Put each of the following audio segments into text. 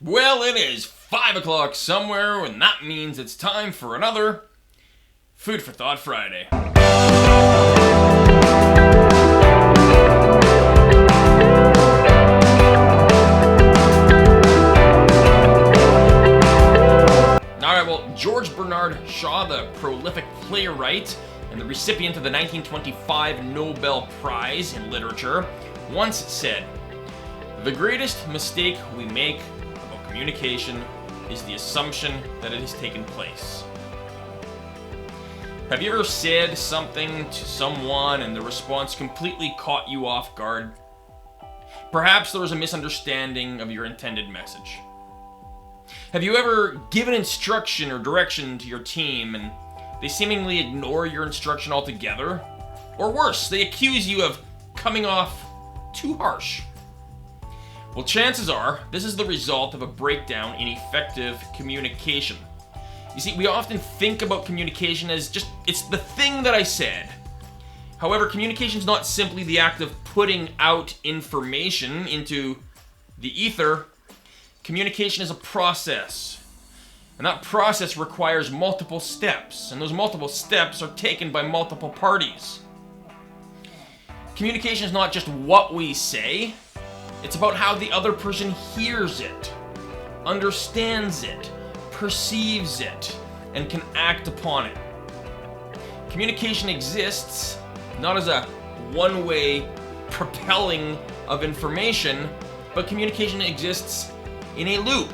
Well, it is 5 o'clock somewhere, and that means it's time for another Food for Thought Friday. Alright, well, George Bernard Shaw, the prolific playwright and the recipient of the 1925 Nobel Prize in Literature, once said, "The greatest mistake we make about communication is the assumption that it has taken place." Have you ever said something to someone and the response completely caught you off guard? Perhaps there was a misunderstanding of your intended message. Have you ever given instruction or direction to your team and they seemingly ignore your instruction altogether? Or worse, they accuse you of coming off too harsh? Well, chances are this is the result of a breakdown in effective communication. You see, we often think about communication as just, it's the thing that I said. However, communication is not simply the act of putting out information into the ether. Communication is a process. And that process requires multiple steps, and those multiple steps are taken by multiple parties. Communication is not just what we say, it's about how the other person hears it, understands it, perceives it, and can act upon it. Communication exists not as a one-way propelling of information, but communication exists in a loop,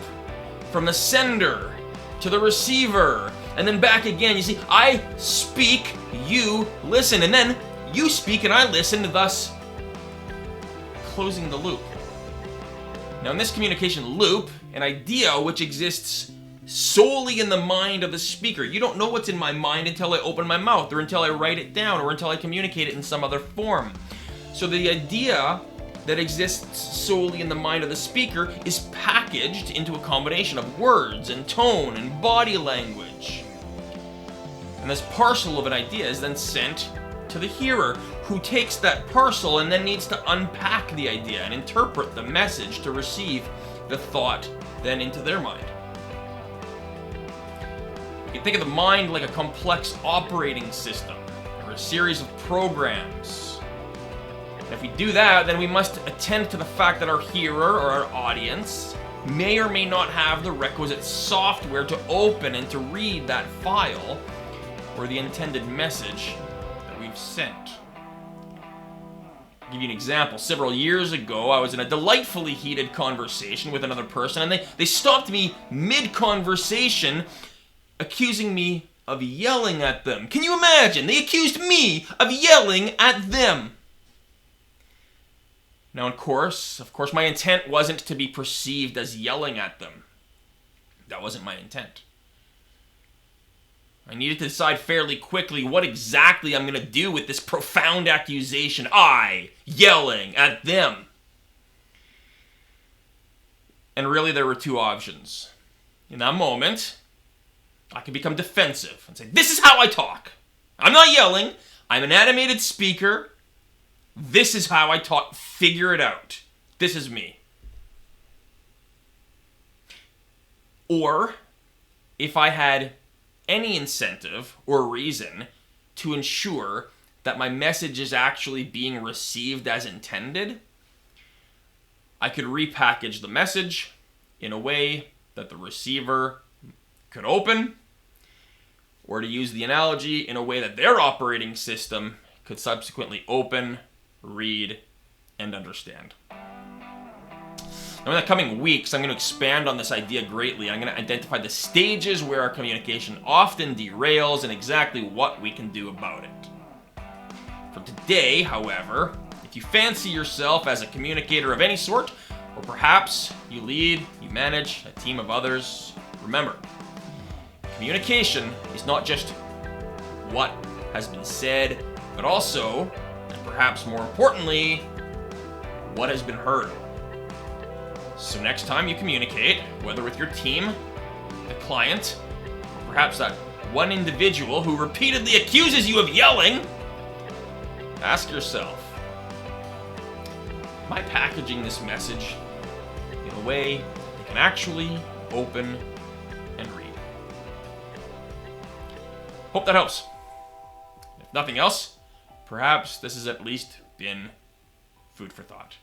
from the sender to the receiver, and then back again. You see, I speak, you listen, and then you speak and I listen, thus closing the loop. Now, in this communication loop, an idea which exists solely in the mind of the speaker. You don't know what's in my mind until I open my mouth, or until I write it down, or until I communicate it in some other form. So the idea that exists solely in the mind of the speaker is packaged into a combination of words and tone and body language. And this parcel of an idea is then sent to the hearer, who takes that parcel and then needs to unpack the idea and interpret the message to receive the thought then into their mind. You can think of the mind like a complex operating system, or a series of programs. And if we do that, then we must attend to the fact that our hearer or our audience may or may not have the requisite software to open and to read that file or the intended message that we've sent. I'll give you an example. Several years ago, I was in a delightfully heated conversation with another person, and they stopped me mid-conversation, accusing me of yelling at them. Can you imagine? They accused me of yelling at them. Now, of course, my intent wasn't to be perceived as yelling at them. That wasn't my intent. I needed to decide fairly quickly what exactly I'm going to do with this profound accusation. I yelling at them. And really, there were two options. In that moment, I could become defensive and say, "This is how I talk. I'm not yelling. I'm an animated speaker. This is how I talk. Figure it out. This is me." Or, if I had any incentive or reason to ensure that my message is actually being received as intended, I could repackage the message in a way that the receiver could open, or to use the analogy, in a way that their operating system could subsequently open, read, and understand. Now, in the coming weeks, I'm going to expand on this idea greatly. I'm going to identify the stages where our communication often derails and exactly what we can do about it. For today, however, if you fancy yourself as a communicator of any sort, or perhaps you lead, you manage a team of others, remember, communication is not just what has been said, but also, and perhaps more importantly, what has been heard. So next time you communicate, whether with your team, the client, or perhaps that one individual who repeatedly accuses you of yelling, ask yourself, am I packaging this message in a way that can actually open and read. Hope that helps. If nothing else, perhaps this has at least been food for thought.